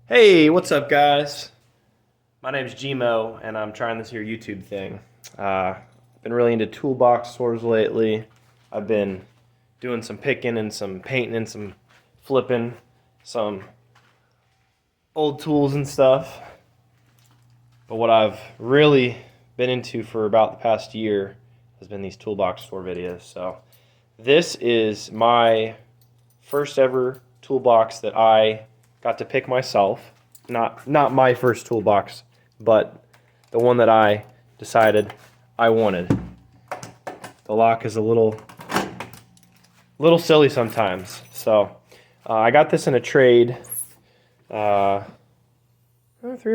Hey, what's up, guys? My name's Gmo, and I'm trying this here YouTube thing. I've been really into Toolbox stores lately. I've been doing some picking and some painting and some flipping, some old tools and stuff. But what I've really been into for about the past year has been these Toolbox store videos. So this is my first ever toolbox that I got to pick myself. Not my first toolbox, but the one that I decided I wanted. The lock is a little silly sometimes. So I got this in a trade 3 or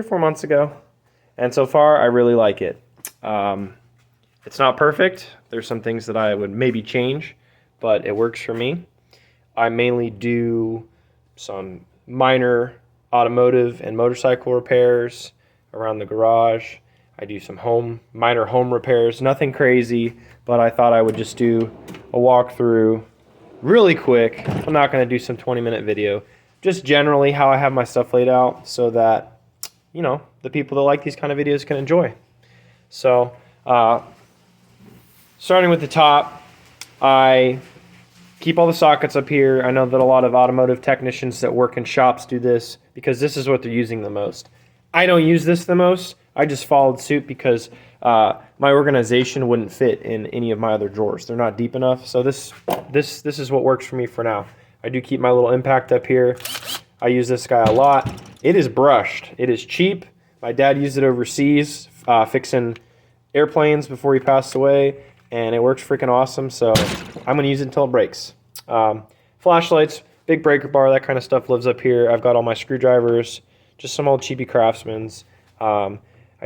4 months ago, and so far I really like it. It's not perfect. There's some things that I would maybe change, but it works for me. I mainly do some minor automotive and motorcycle repairs around the garage. I do some minor home repairs, nothing crazy, but I thought I would just do a walkthrough really quick. I'm not going to do some 20-minute video, just generally how I have my stuff laid out so that, you know, the people that like these kind of videos can enjoy. So, starting with the top, I keep all the sockets up here. I know that a lot of automotive technicians that work in shops do this because this is what they're using the most. I don't use this the most. I just followed suit because my organization wouldn't fit in any of my other drawers. They're not deep enough. So this is what works for me for now. I do keep my little impact up here. I use this guy a lot. It is brushed. It is cheap. My dad used it overseas fixing airplanes before he passed away, and it works freaking awesome, so I'm going to use it until it breaks. Flashlights, big breaker bar, that kind of stuff lives up here. I've got all my screwdrivers, just some old cheapy Craftsman's. I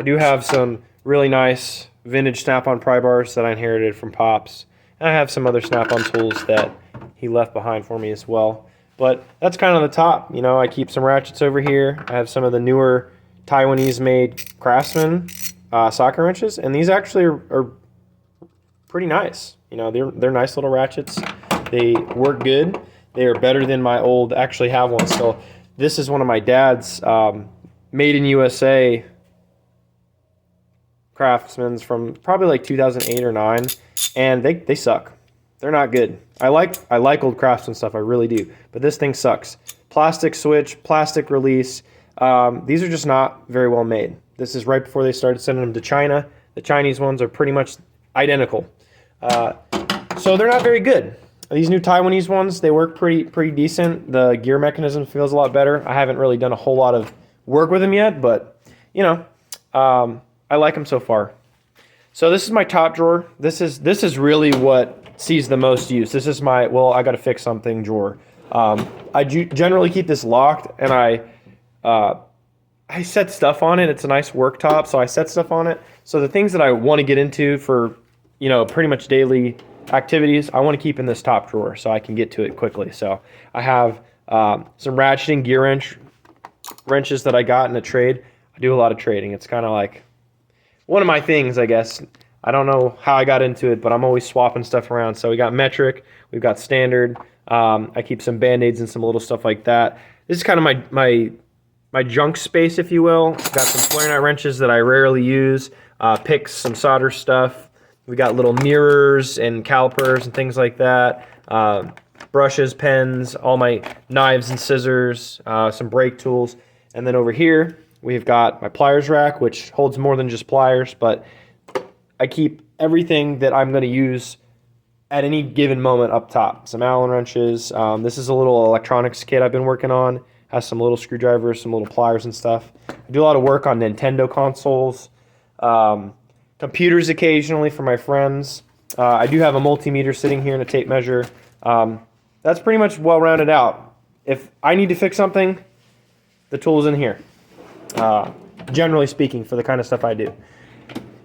do have some really nice vintage Snap-on pry bars that I inherited from Pops. And I have some other Snap-on tools that he left behind for me as well. But that's kind of the top. You know, I keep some ratchets over here. I have some of the newer Taiwanese-made Craftsman socket wrenches, and these actually are pretty nice. You know, they're nice little ratchets. They work good. They are better than my old, actually have one. So this is one of my dad's made in USA Craftsman's from probably like 2008 or 9, and they suck. They're not good. I like old Craftsman stuff, I really do, but this thing sucks. Plastic switch, plastic release. These are just not very well made. This is right before they started sending them to China. The Chinese ones are pretty much identical. So they're not very good. These new Taiwanese ones, they work pretty decent. The gear mechanism feels a lot better. I haven't really done a whole lot of work with them yet, but you know, I like them so far. So this is my top drawer. This is really what sees the most use. This is my, well, I got to fix something drawer. I generally keep this locked, and I set stuff on it. It's a nice work top, so I set stuff on it. So the things that I want to get into for, you know, pretty much daily activities, I want to keep in this top drawer so I can get to it quickly. So I have some ratcheting gear wrenches that I got in a trade. I do a lot of trading. It's kind of like one of my things, I guess. I don't know how I got into it, but I'm always swapping stuff around. So we got metric, we've got standard. I keep some Band-Aids and some little stuff like that. This is kind of my junk space, if you will. Got some flare nut wrenches that I rarely use, picks, some solder stuff. We got little mirrors and calipers and things like that. Brushes, pens, all my knives and scissors, some brake tools. And then over here, we've got my pliers rack, which holds more than just pliers, but I keep everything that I'm going to use at any given moment up top. Some Allen wrenches. This is a little electronics kit I've been working on. Has some little screwdrivers, some little pliers and stuff. I do a lot of work on Nintendo consoles. Computers occasionally for my friends. I do have a multimeter sitting here and a tape measure. That's pretty much well rounded out. If I need to fix something, the tool's in here. Generally speaking, for the kind of stuff I do.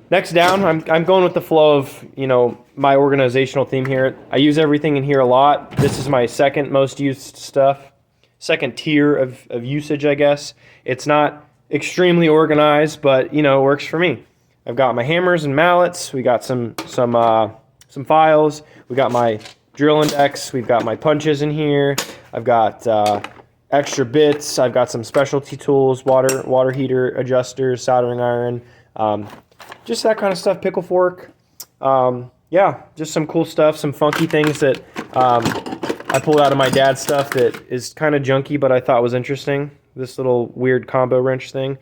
Next down, I'm going with the flow of, you know, my organizational theme here. I use everything in here a lot. This is my second most used stuff. Second tier of usage, I guess. It's not extremely organized, but you know, it works for me. I've got my hammers and mallets. We got some files. We got my drill index. We've got my punches in here. I've got extra bits. I've got some specialty tools, water heater adjusters, soldering iron, just that kind of stuff. Pickle fork. Yeah, just some cool stuff, some funky things that I pulled out of my dad's stuff that is kind of junky, but I thought was interesting. This little weird combo wrench thing,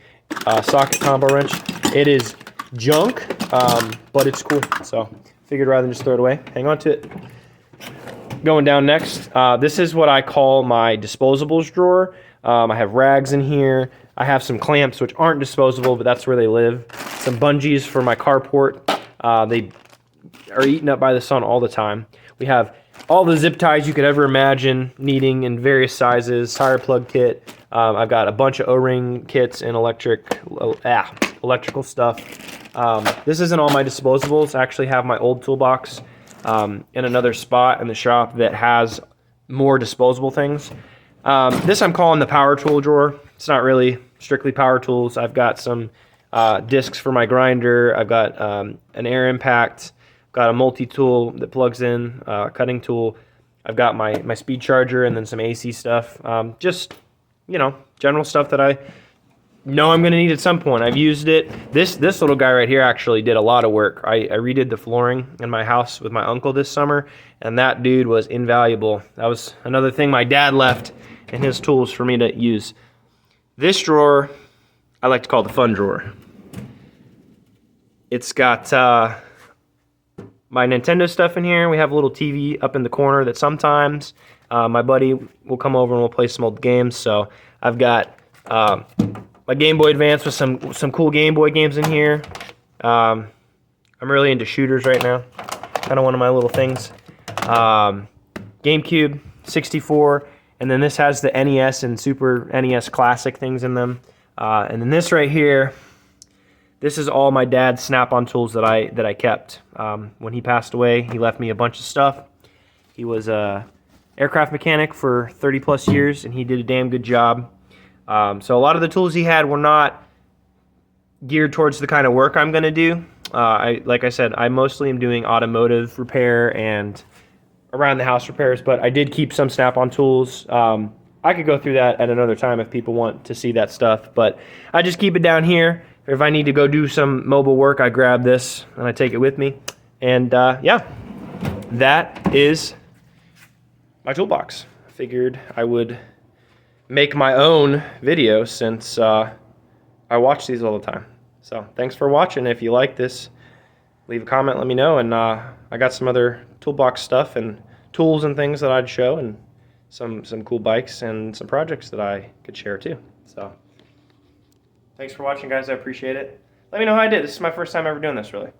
socket combo wrench. It is junk, but it's cool. So figured rather than just throw it away, hang on to it. Going down next, this is what I call my disposables drawer. I have rags in here. I have some clamps which aren't disposable, but that's where they live. Some bungees for my carport. They are eaten up by the sun all the time. We have all the zip ties you could ever imagine needing in various sizes. Tire plug kit. I've got a bunch of O-ring kits and electrical stuff. This isn't all my disposables. I actually have my old toolbox in another spot in the shop that has more disposable things. This I'm calling the power tool drawer. It's not really strictly power tools. I've got some discs for my grinder. I've got an air impact. Got a multi-tool that plugs in, cutting tool. I've got my speed charger and then some AC stuff. Just, you know, general stuff that I know I'm going to need at some point. I've used it. This little guy right here actually did a lot of work. I redid the flooring in my house with my uncle this summer, and that dude was invaluable. That was another thing my dad left in his tools for me to use. This drawer, I like to call the fun drawer. It's got my Nintendo stuff in here. We have a little TV up in the corner that sometimes my buddy will come over and we'll play some old games. So I've got my Game Boy Advance with some cool Game Boy games in here. I'm really into shooters right now. Kind of one of my little things. GameCube, 64, and then this has the NES and Super NES Classic things in them. And then this right here, this is all my dad's Snap-on tools that I kept. When he passed away, he left me a bunch of stuff. He was a aircraft mechanic for 30 plus years, and he did a damn good job. So a lot of the tools he had were not geared towards the kind of work I'm going to do. Like I said, I mostly am doing automotive repair and around the house repairs, but I did keep some Snap-on tools. I could go through that at another time if people want to see that stuff, but I just keep it down here. If I need to go do some mobile work, I grab this and I take it with me. And yeah, that is my toolbox. I figured I would make my own video since I watch these all the time. So thanks for watching. If you like this, leave a comment, let me know. And I got some other toolbox stuff and tools and things that I'd show, and some cool bikes and some projects that I could share too. So thanks for watching, guys. I appreciate it. Let me know how I did. This is my first time ever doing this, really.